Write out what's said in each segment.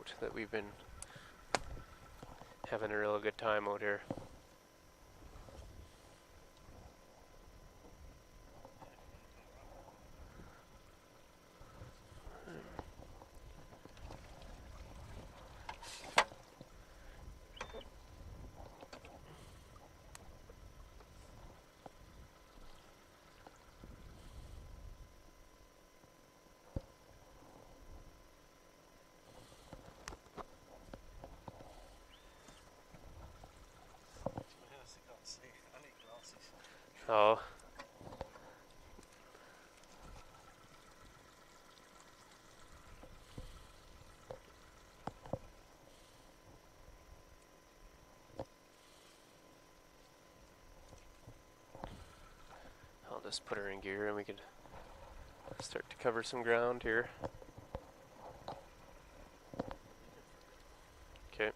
out that we've been having a real good time out here. Oh. I'll just put her in gear and we can start to cover some ground here. Okay.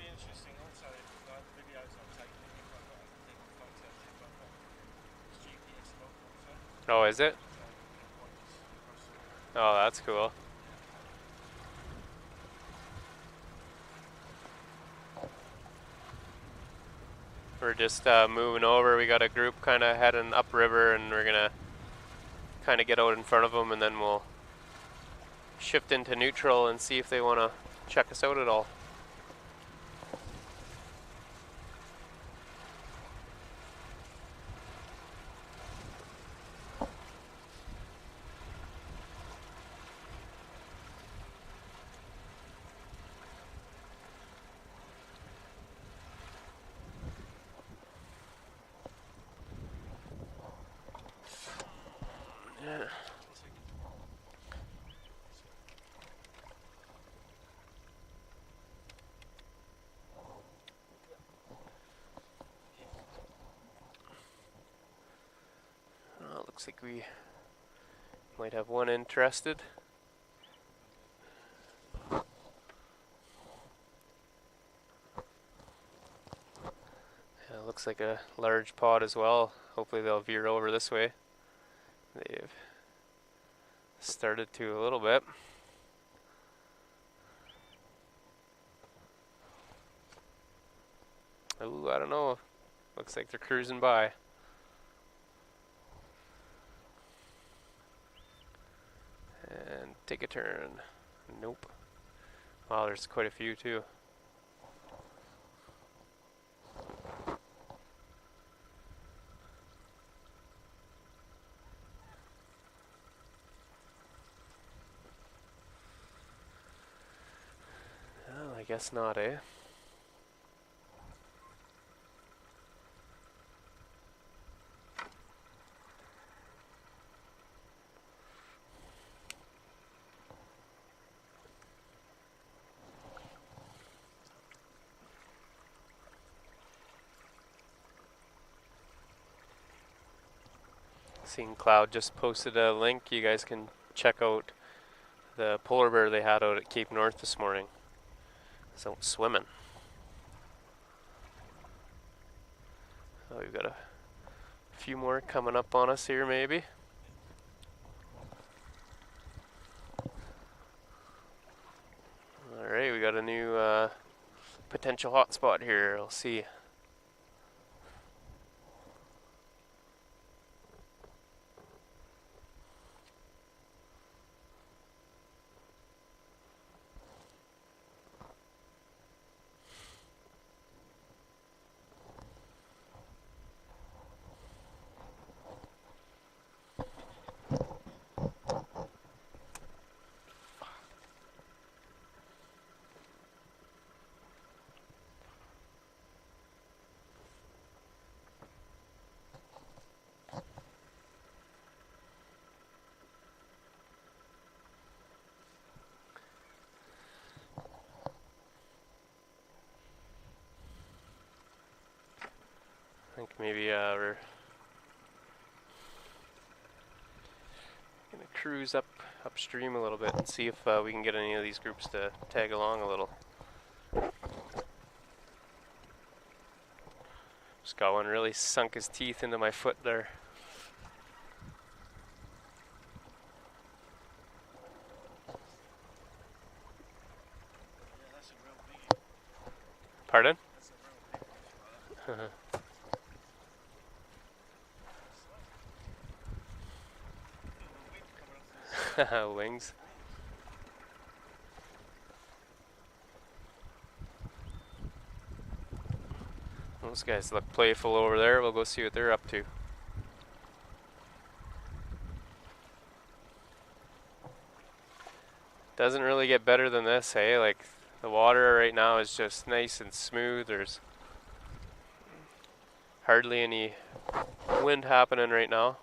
Interesting also, like the videos I'm taking, if I've got people photos, if I've got GPS log also. Oh, is it? Oh, that's cool. We're just moving over. We got a group kind of heading upriver, and we're gonna kind of get out in front of them, and then we'll shift into neutral and see if they want to check us out at all. Yeah. Well, looks like we might have one interested. Yeah, looks like a large pod as well. Hopefully they'll veer over this way. They've started to a little bit. Ooh, I don't know. Looks like they're cruising by. And take a turn. Nope. Wow, there's quite a few too. Well, I guess not, eh? Seen Cloud just posted a link. You guys can check out the polar bear they had out at Cape North this morning. It's out swimming. Oh, we've got a few more coming up on us here, maybe. Alright, we got a new potential hotspot here. We'll see. maybe we're gonna cruise upstream a little bit and see if we can get any of these groups to tag along a little. Just got one really sunk his teeth into my foot there. Yeah, that's a real biggie. Pardon? That's a real big fish, like that. The wind coming off his Wings. wings. Those guys look playful over there. We'll go see what they're up to. Doesn't really get better than this, hey? Like, the water right now is just nice and smooth. There's hardly any wind happening right now.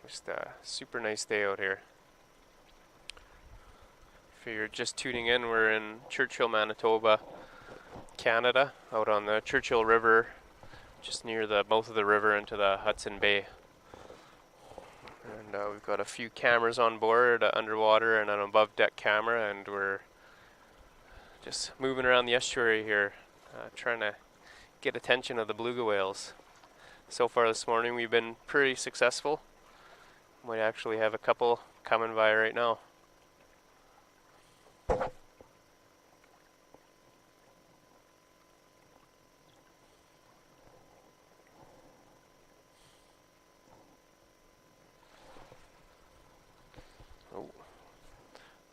Just a super nice day out here. If you're just tuning in, we're in Churchill, Manitoba, Canada, out on the Churchill River, just near the mouth of the river into the Hudson Bay. And we've got a few cameras on board, underwater and an above deck camera, and we're just moving around the estuary here, trying to get attention of the beluga whales. So far this morning we've been pretty successful. Might actually have a couple coming by right now. Oh,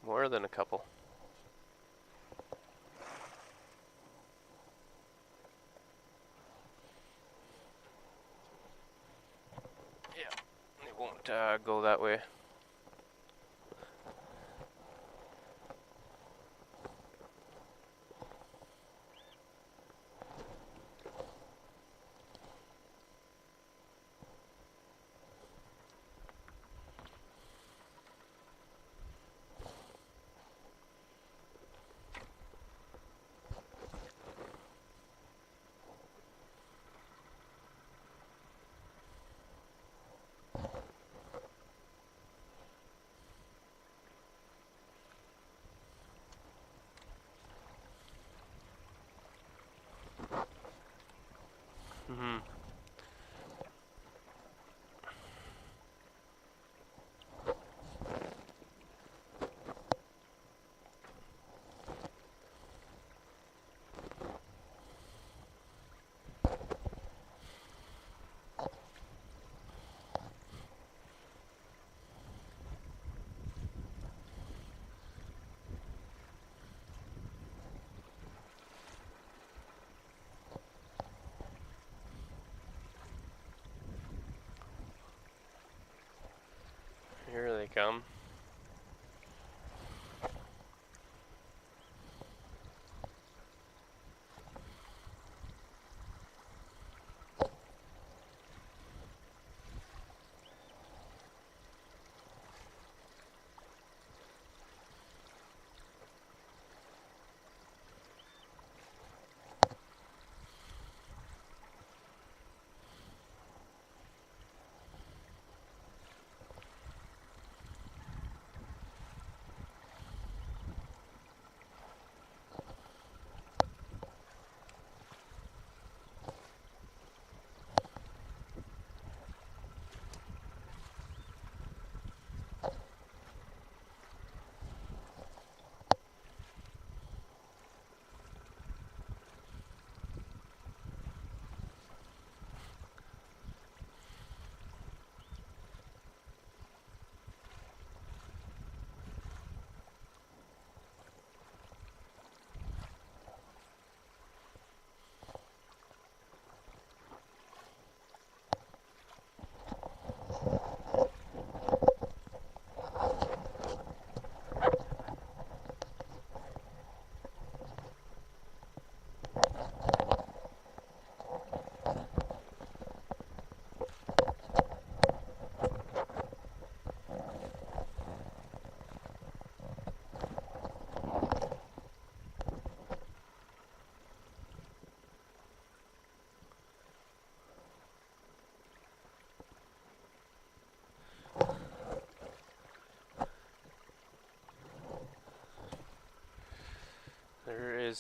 more than a couple. Yeah, it won't go that way. Mm-hmm. Here they come.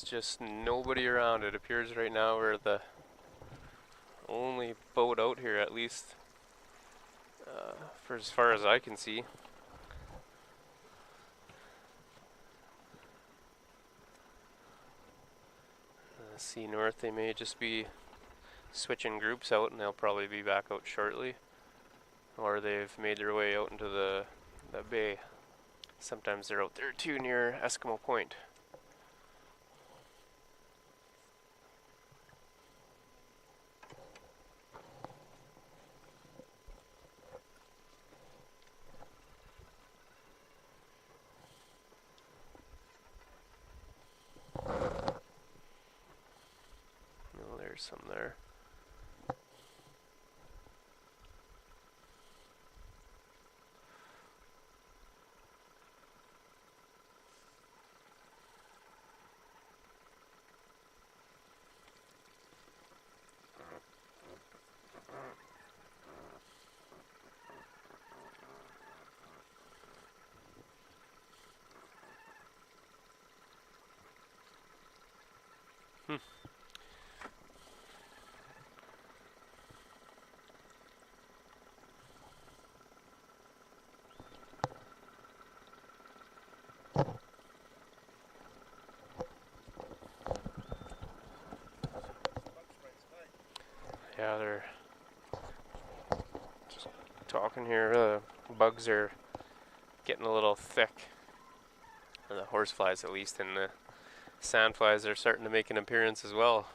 There's just nobody around. It appears right now we're the only boat out here, at least for as far as I can see. Sea north, they may just be switching groups out, and they'll probably be back out shortly, or they've made their way out into the bay. Sometimes they're out there too, near Eskimo Point. Oh, there's some there. Yeah, they're just talking here. Bugs are getting a little thick. Or the horseflies, at least, and the sandflies are starting to make an appearance as well.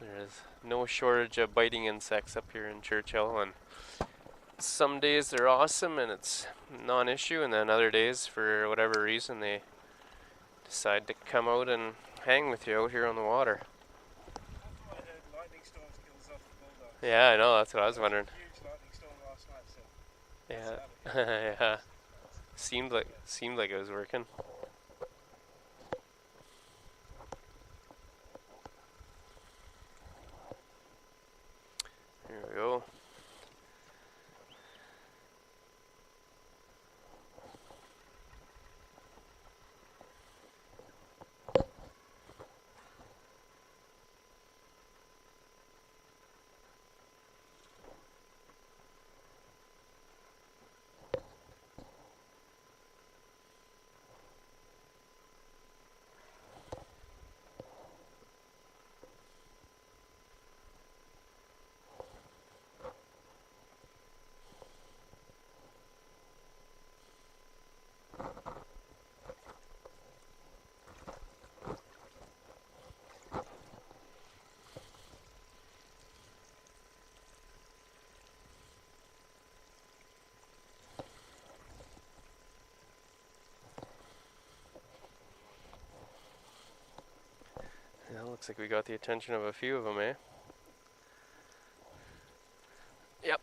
There is no shortage of biting insects up here in Churchill, and some days they're awesome and it's non-issue, and then other days, for whatever reason, they decide to come out and hang with you out here on the water. I heard lightning storms kills off the bulldogs. Yeah, I know, that's what I was wondering. Huge lightning storm last night, so Yeah, yeah. Seemed like it was working. Here we go. Yeah, looks like we got the attention of a few of them, eh? Yep.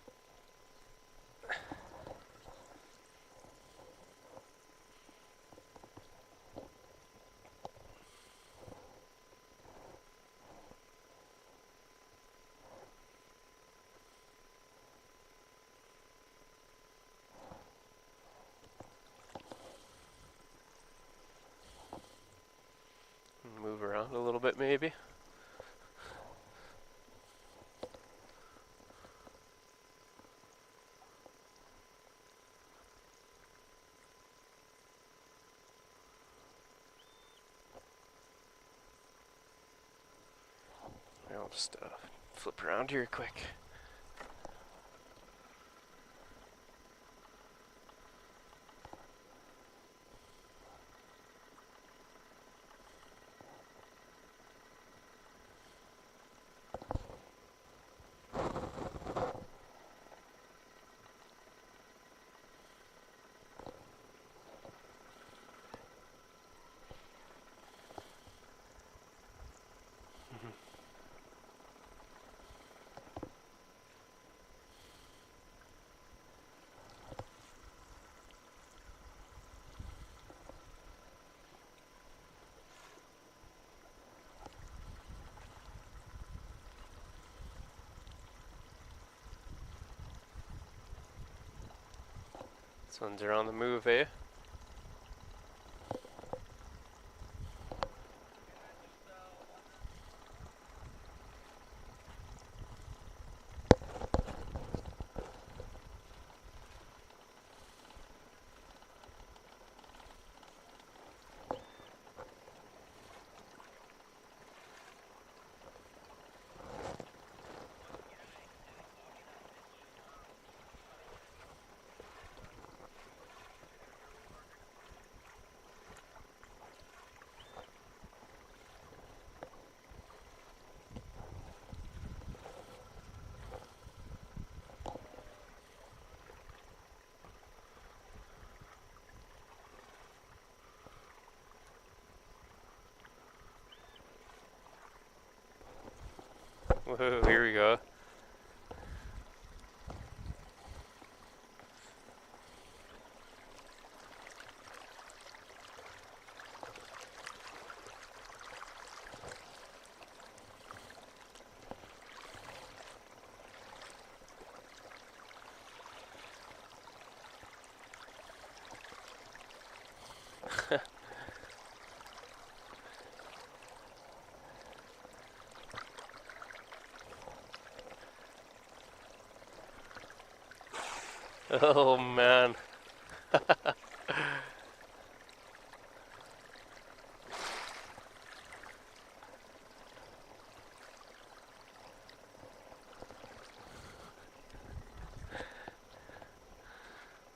Move around a little bit, maybe. I'll just flip around here quick. These ones are on the move, eh? Whoa, here we go. Oh man.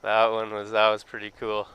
That was pretty cool.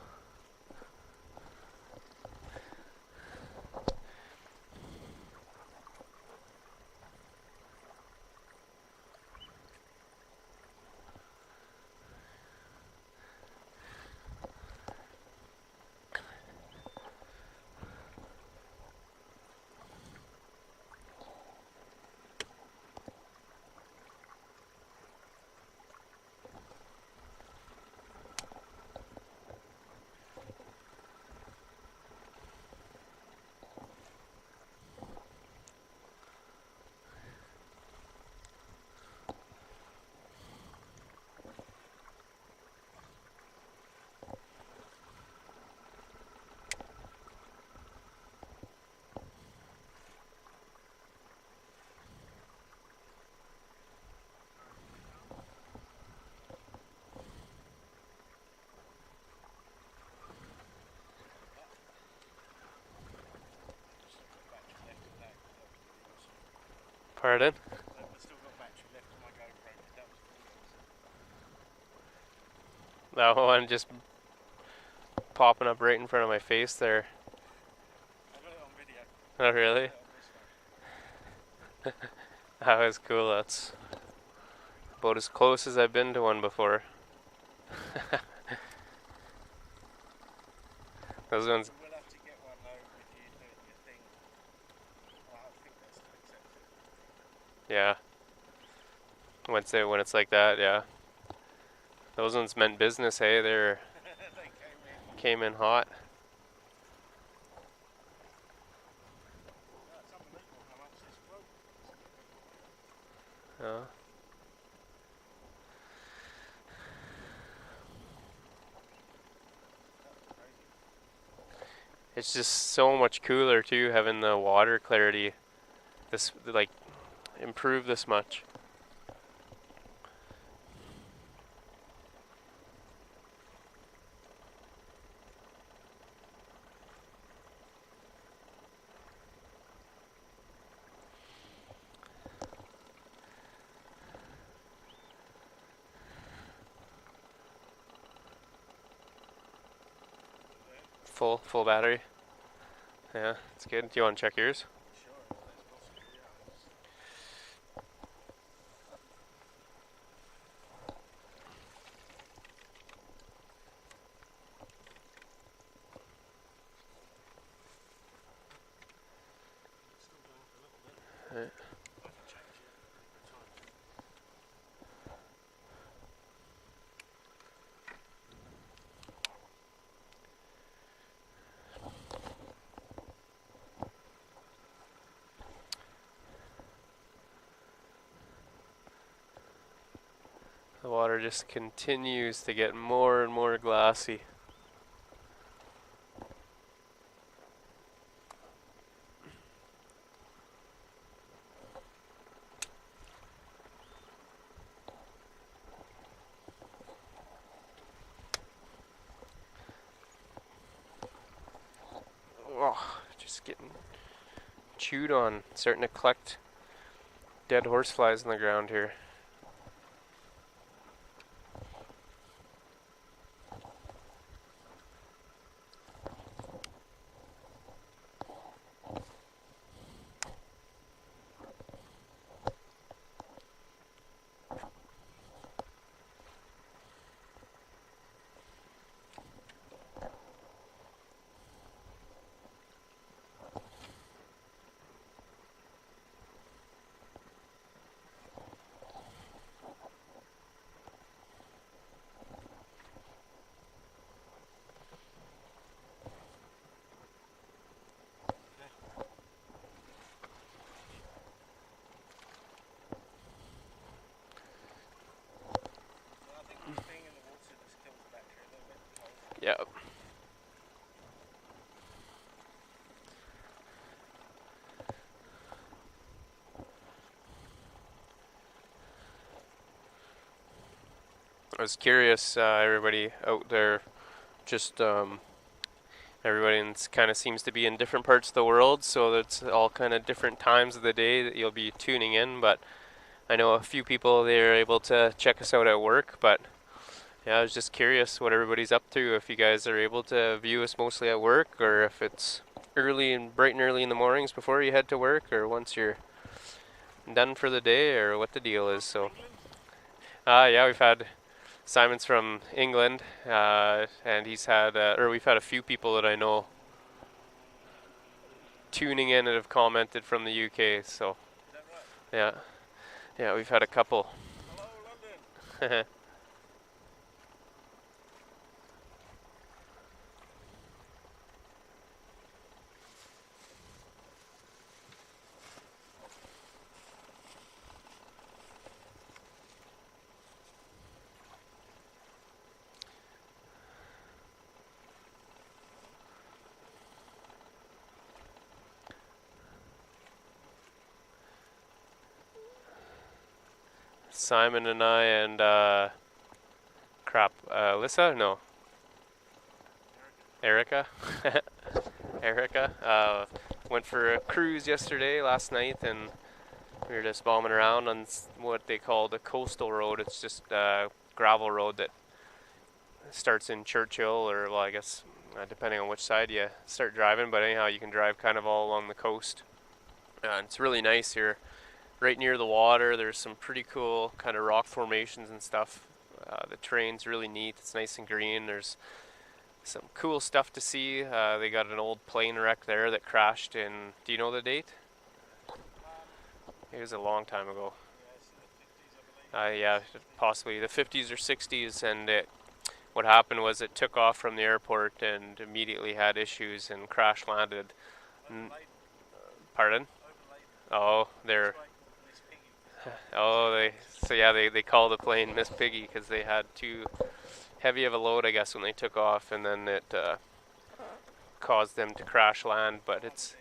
Pardon? I've still got battery left on my GoPro. That was pretty awesome. That one just popping up right in front of my face there. I got it on video. Oh really? On this one. That was cool. That's about as close as I've been to one before. Those ones. We'll have to get one though with you doing your thing. I think that's still accepted. Yeah. When it's like that, yeah. Those ones meant business, hey? They They came in hot. It's unbelievable how much this float. Yeah. It's just so much cooler too, having the water clarity. This like improve this much. Full battery. Yeah, it's good. Do you want to check yours? Sure, if that's possible, Still going for a little bit. Right. I can change it at the time. The water just continues to get more and more glassy. Oh, just getting chewed on. Starting to collect dead horseflies on the ground here. Yeah. I was curious, everybody out there, just everybody kind of seems to be in different parts of the world, so it's all kind of different times of the day that you'll be tuning in. But I know a few people, they're able to check us out at work, but yeah, I was just curious what everybody's up to, if you guys are able to view us mostly at work, or if it's early and bright and early in the mornings before you head to work, or once you're done for the day, or what the deal is. So, England? yeah, we've had Simon's from England, and he's had, or we've had a few people that I know tuning in and have commented from the UK. So, Is that right? yeah, yeah, we've had a couple. Hello, London. Simon and I and Alyssa? No, Erica. Erica went for a cruise yesterday, last night, and we were just bombing around on what they call the coastal road. It's just a gravel road that starts in Churchill, or well, I guess depending on which side you start driving. But anyhow, you can drive kind of all along the coast. And it's really nice here, right near the water. There's some pretty cool kind of rock formations and stuff. The terrain's really neat. It's nice and green. There's some cool stuff to see. They got an old plane wreck there that crashed in. Do you know the date? It was a long time ago. Yeah, it's in the 50s, I believe. Yeah, possibly the 50s or 60s, and what happened was it took off from the airport and immediately had issues and crash landed. Overladen. Pardon? Overladen. Oh, That's they're why I call Miss Piggy. oh they call the plane Miss Piggy because they had too heavy of a load, I guess, when they took off, and then it caused them to crash land. But it's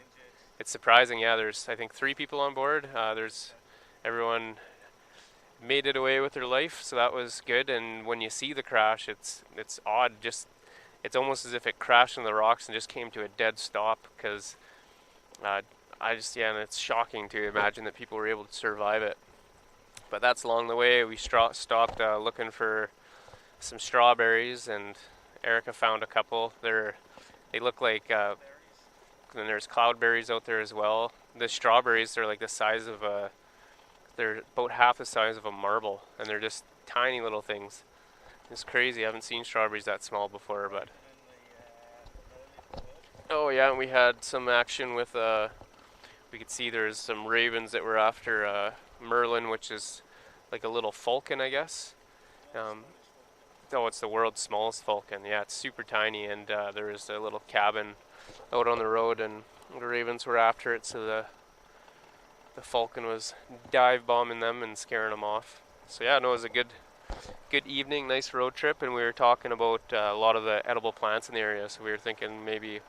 surprising. Yeah, there's I think 3 people on board. There's everyone made it away with their life, so that was good. And when you see the crash, it's odd. Just it's almost as if it crashed on the rocks and just came to a dead stop. Because and it's shocking to imagine that people were able to survive it. But that's along the way. We stopped looking for some strawberries, and Erica found a couple. They look like. Then there's cloudberries out there as well. The strawberries are like the size of a. They're about half the size of a marble, and they're just tiny little things. It's crazy. I haven't seen strawberries that small before, but. Oh yeah, and we had some action with. We could see there's some ravens that were after Merlin, which is like a little falcon, I guess. Oh, it's the world's smallest falcon. Yeah, it's super tiny, and there is a little cabin out on the road, and the ravens were after it, so the falcon was dive bombing them and scaring them off. So yeah, no, it was a good evening, nice road trip, and we were talking about a lot of the edible plants in the area. So we were thinking maybe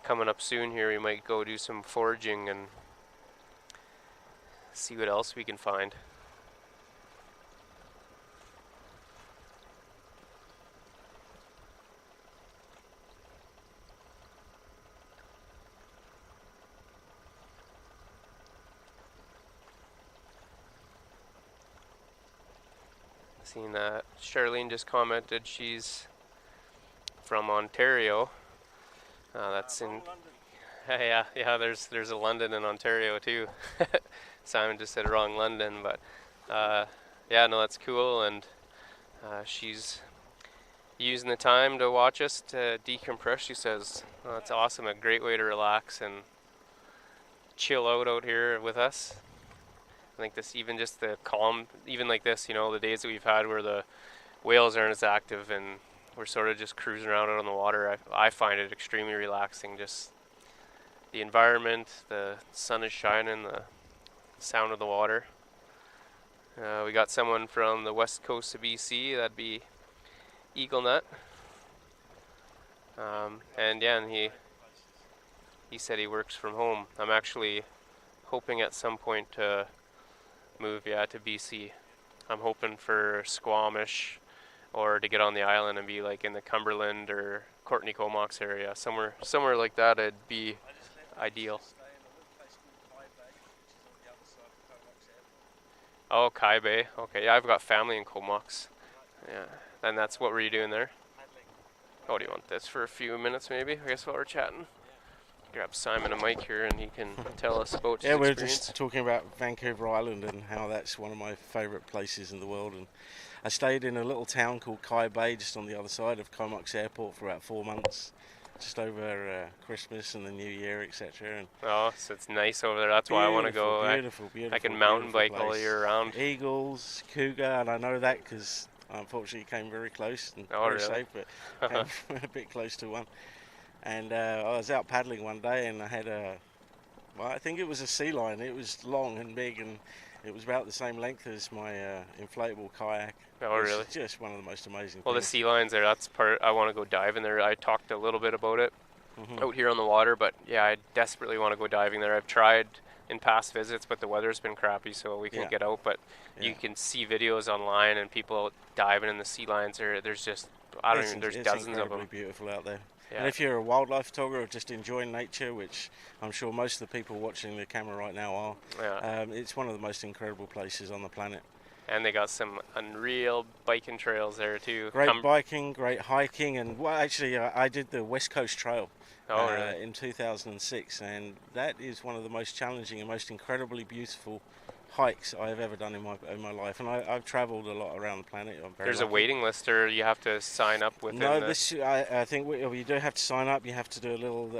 coming up soon here, we might go do some foraging and see what else we can find. Seen that Charlene just commented she's from Ontario. That's in London. yeah. There's a London in Ontario too. Simon just said wrong London, but yeah, no, that's cool, and she's using the time to watch us to decompress. She says, oh, that's awesome, a great way to relax and chill out here with us. I think this, even just the calm, even like this, the days that we've had where the whales aren't as active and we're sort of just cruising around out on the water, I find it extremely relaxing. Just the environment, the sun is shining, the sound of the water. We got someone from the west coast of BC, that'd be Eagle Nut. And yeah, and he said he works from home. I'm actually hoping at some point to move, to BC. I'm hoping for Squamish or to get on the island and be like in the Cumberland or Courtney Comox area, somewhere like that. It'd be I just left ideal. to stay in a little place called High Bay, which is on the other side of Comox Airport. Oh, Kai Bay. Okay, yeah, I've got family in Comox. Right. Yeah, and that's what were you doing there? Paddling. Oh, do you want this for a few minutes maybe? I guess while we're chatting. Yeah. Grab Simon a mic here and he can tell us about his Yeah, we're experience. just talking about Vancouver Island and how that's one of my favourite places in the world. And I stayed in a little town called Kai Bay, just on the other side of Comox Airport, for about 4 months, just over Christmas and the New Year, etc. And Oh, so it's nice over there. That's why I want to go. Beautiful, beautiful. I can mountain bike beautiful all place. year round. Eagles, cougar, and I know that because I unfortunately came very close and Oh, very really? safe, but came a bit close to one. And I was out paddling one day and I had well, I think it was a sea lion. It was long and big, and it was about the same length as my inflatable kayak. Oh, It's really? just one of the most amazing Well, the things. sea lions there, that's part. I want to go diving there. I talked a little bit about it Mhm. out here on the water, but yeah, I desperately want to go diving there. I've tried in past visits, but the weather's been crappy, so we can't Yeah. get out. But you Yeah. can see videos online and people diving in the sea lions. There's just, I don't It's even, there's it's dozens of incredibly them. beautiful out there. Yeah. And if you're a wildlife photographer or just enjoying nature, which I'm sure most of the people watching the camera right now are, Yeah. it's one of the most incredible places on the planet. And they got some unreal biking trails there too. Great biking, great hiking, and well, actually, I did the West Coast Trail Oh, really? in 2006, and that is one of the most challenging and most incredibly beautiful hikes I have ever done in my life. And I've travelled a lot around the planet. I'm very There's a lucky. waiting list, or you have to sign up within No, the... I think you do have to sign up. You have to do a little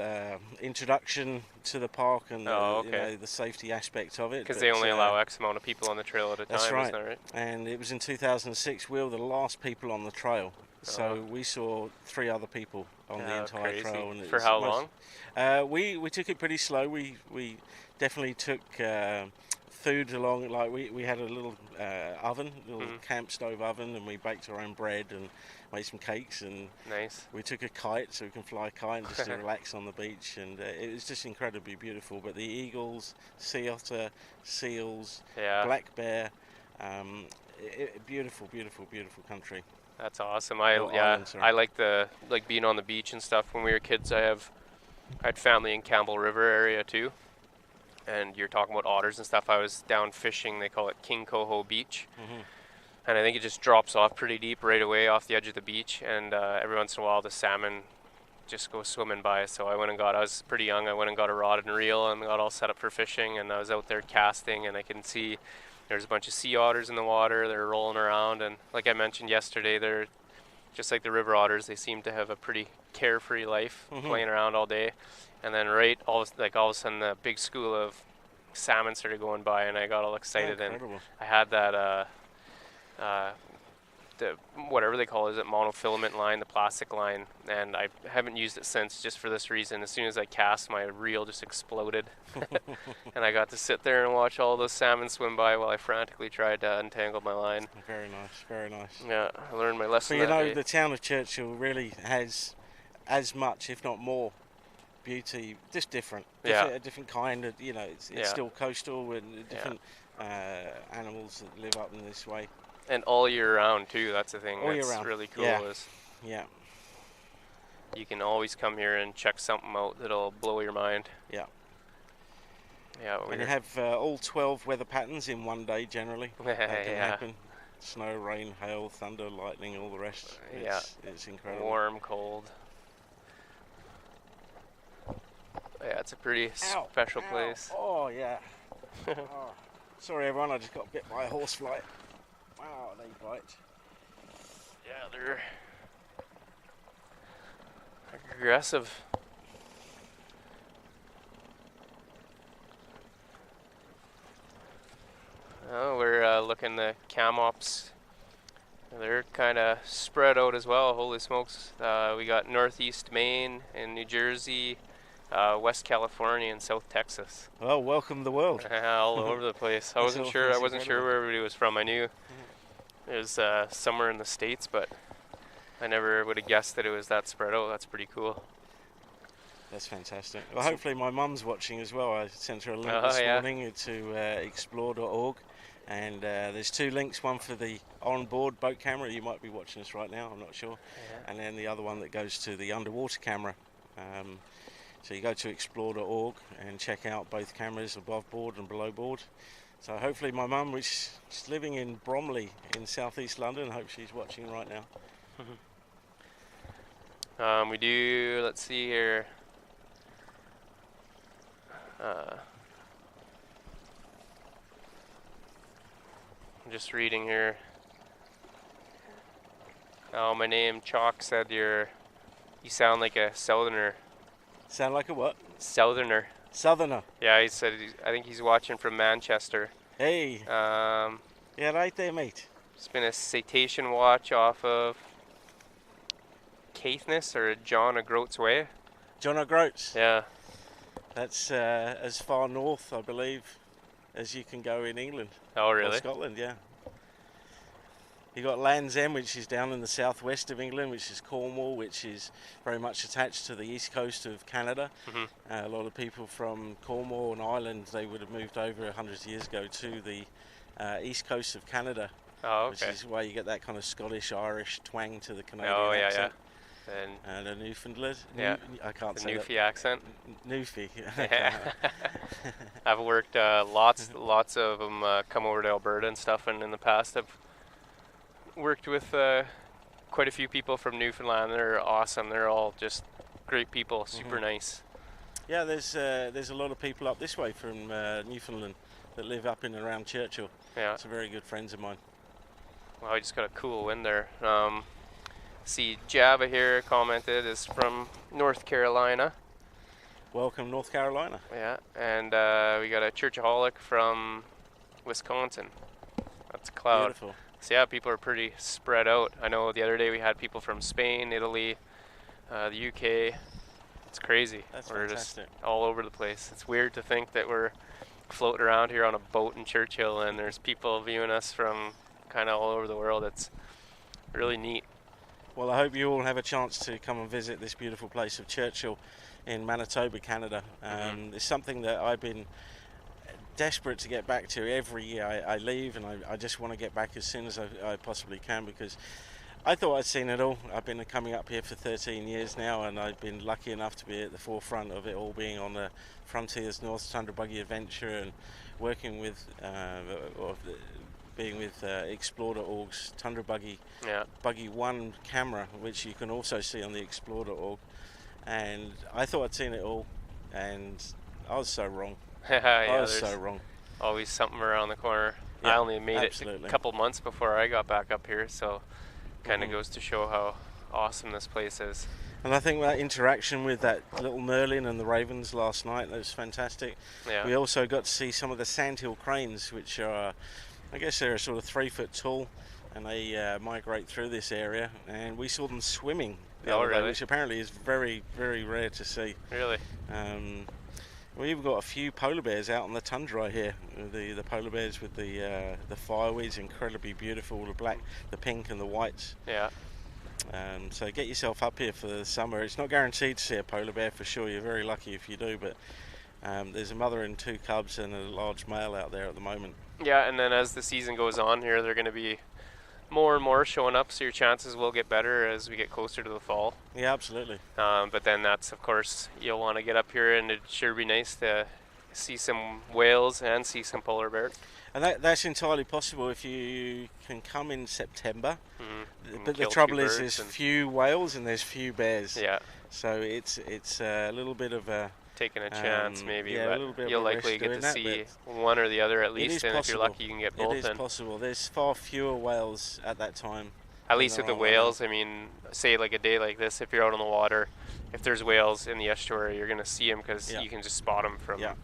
introduction to the park and Oh, you okay. know, the safety aspects of it. Because but, they only allow X amount of people on the trail at a that's time, right. isn't that right? And it was in 2006. We were the last people on the trail, so we saw 3 other people on the entire crazy. trail. And For it's how most- long? we took it pretty slow. We definitely took food along. Like we had a little oven, little camp stove oven, and we baked our own bread and made some cakes. And Nice. we took a kite so we can fly a kite and just to relax on the beach. And it was just incredibly beautiful. But the eagles, sea otter, seals, Yeah. black bear, beautiful, beautiful, beautiful country. That's awesome. island, sorry. I like being on the beach and stuff. When we were kids, I had family in Campbell River area too. And you're talking about otters and stuff. I was down fishing. They call it King Coho Beach, and I think it just drops off pretty deep right away off the edge of the beach. And every once in a while, the salmon just go swimming by. So I was pretty young. I went and got a rod and reel and got all set up for fishing. And I was out there casting, and I can see there's a bunch of sea otters in the water. They're rolling around, and like I mentioned yesterday, they're just like the river otters. They seem to have a pretty carefree life, playing around all day. And then all of a sudden, a big school of salmon started going by, and I got all excited. And Incredible. I had that the whatever they call it, is it monofilament line, the plastic line, and I haven't used it since, just for this reason. As soon as I cast, my reel just exploded, and I got to sit there and watch all those salmon swim by while I frantically tried to untangle my line. Very nice, very nice. Yeah, I learned my lesson. But you that know, day. the town of Churchill really has as much, if not more, beauty, just different. Yeah. A different kind of, you know, it's Yeah. still coastal and different animals that live up in this way. And all year round too. That's the thing. All year that's round. really cool. Yeah. Is Yeah, you can always come here and check something out that'll blow your mind. yeah. Yeah. And you have all 12 weather patterns in one day generally. That can Yeah. happen. Snow, rain, hail, thunder, lightning, all the rest. Yeah. It's incredible. Warm, cold. Yeah, it's a pretty Ow, special ow. place. Oh, yeah. Oh. Sorry, everyone, I just got bit by a horsefly. Wow, they bite. Yeah, they're aggressive. Oh, we're looking the camops. They're kind of spread out as well. Holy smokes! We got Northeast Maine and New Jersey, West California, and South Texas. Well, welcome the world. All over the place. I wasn't sure. I that's wasn't sure incredible. where everybody was from. I knew it was somewhere in the States, but I never would have guessed that it was that spread out. That's pretty cool. That's fantastic. Well, hopefully my mum's watching as well. I sent her a link Oh, this yeah. morning to explore.org, and there's 2 links, one for the on-board boat camera. You might be watching us right now, I'm not sure. Yeah. And then the other one that goes to the underwater camera. So you go to explore.org and check out both cameras, above board and below board. So hopefully my mum, which is living in Bromley in southeast London, hope she's watching right now. We do, let's see here. I'm just reading here. Oh, my name Chalk said you sound like a southerner. Sound like a what? Southerner. Southerner. Yeah, he said I think he's watching from Manchester. Hey. Yeah, right there, mate. It's been a citation watch off of Caithness or John O'Groats Way. John O'Groats. Yeah. That's as far north, I believe, as you can go in England. Oh, Or really? Scotland, yeah. You got Land's End, which is down in the southwest of England, which is Cornwall, which is very much attached to the east coast of Canada. A lot of people from Cornwall and Ireland, they would have moved over 100 years ago to the east coast of Canada. Oh, Which okay. is why you get that kind of Scottish-Irish twang to the Canadian Oh, yeah, accent. yeah. And a Newfoundland. Yeah. I can't The say that. Newfie accent. Newfie. Yeah. I've worked lots of them come over to Alberta and stuff, and in the past I've worked with quite a few people from Newfoundland. They're awesome. They're all just great people, super nice. Yeah, there's a lot of people up this way from Newfoundland that live up in and around Churchill. Yeah. Some very good friends of mine. Well, I just got a cool wind there. See, Java here commented is from North Carolina. Welcome, North Carolina. Yeah, and we got a Churchaholic from Wisconsin. That's Cloud. Beautiful. So yeah, people are pretty spread out. I know the other day we had people from Spain, Italy, the UK. It's crazy. That's we're fantastic. just all over the place. It's weird to think that we're floating around here on a boat in Churchill and there's people viewing us from kind of all over the world. It's really neat. Well, I hope you all have a chance to come and visit this beautiful place of Churchill in Manitoba, Canada. It's something that I've been desperate to get back to. Every year I leave and I just want to get back as soon as I possibly can, because I thought I'd seen it all. I've been coming up here for 13 years now, and I've been lucky enough to be at the forefront of it all, being on the Frontiers North Tundra Buggy Adventure and working with being with Explore.org's Tundra Buggy Buggy 1 camera, which you can also see on the Explore.org. And I thought I'd seen it all, and I was so wrong. I was so wrong. Always something around the corner. Yeah, I only made absolutely. it a couple months before I got back up here, so kind of goes to show how awesome this place is. And I think that interaction with that little Merlin and the ravens last night, that was fantastic. Yeah. We also got to see some of the sandhill cranes, which are, I guess they're sort of 3 foot tall, and they migrate through this area, and we saw them swimming the other day, which apparently is very, very rare to see. Really? We even got a few polar bears out on the tundra here. The polar bears with the fireweeds, incredibly beautiful, the black, the pink and the whites. Yeah. So get yourself up here for the summer. It's not guaranteed to see a polar bear for sure. You're very lucky if you do, but there's a mother and 2 cubs and a large male out there at the moment. Yeah, and then as the season goes on here, they're going to be more and more showing up, so your chances will get better as we get closer to the fall. Yeah, absolutely. But then that's, of course, you'll want to get up here, and it'd sure be nice to see some whales and see some polar bears. And that's entirely possible if you can come in September. But the kill trouble 2 is birds there's few whales and there's few bears. Yeah. So it's a little bit of a... Taking a chance, maybe, yeah, a but little bit of you'll a risk likely get doing to that, see but one or the other at it least, is and if possible. you're lucky, you can get both. It is in. possible. There's far fewer whales at that time. At least than with the there are right now. whales, I mean, say like a day like this, if you're out on the water, if there's whales in the estuary, you're going to see them because you can just spot them from a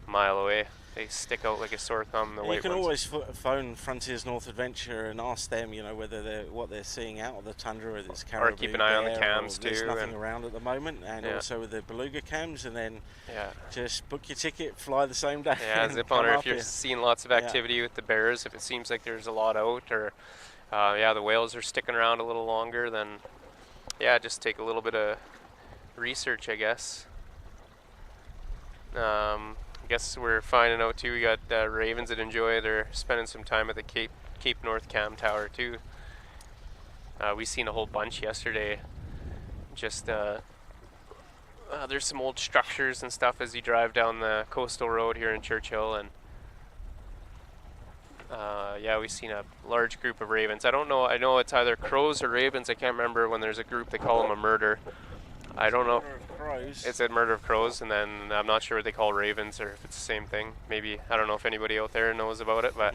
mile away. They stick out like a sore thumb, the You white can ones. always phone Frontiers North Adventure and ask them, whether what they're seeing out of the tundra, whether it's caribou, keep an eye on the bear, cams or there's too, nothing and around at the moment, and also with the beluga cams, and then Yeah. just book your ticket, fly the same day. Yeah, and zip come on her up if you're here. seeing lots of activity with the bears, if it seems like there's a lot out, or Yeah, the whales are sticking around a little longer. Then, yeah, just take a little bit of research, I guess. I guess we're finding out too. We got ravens that enjoy. They're spending some time at the Cape North Cam Tower too. We seen a whole bunch yesterday. Just there's some old structures and stuff as you drive down the coastal road here in Churchill, and yeah, we've seen a large group of ravens. I don't know. I know it's either crows or ravens. I can't remember. When there's a group, they call them a murder. I don't know. Murder of crows. It's a murder of crows, and then I'm not sure what they call ravens or if it's the same thing. Maybe I don't know if anybody out there knows about it, but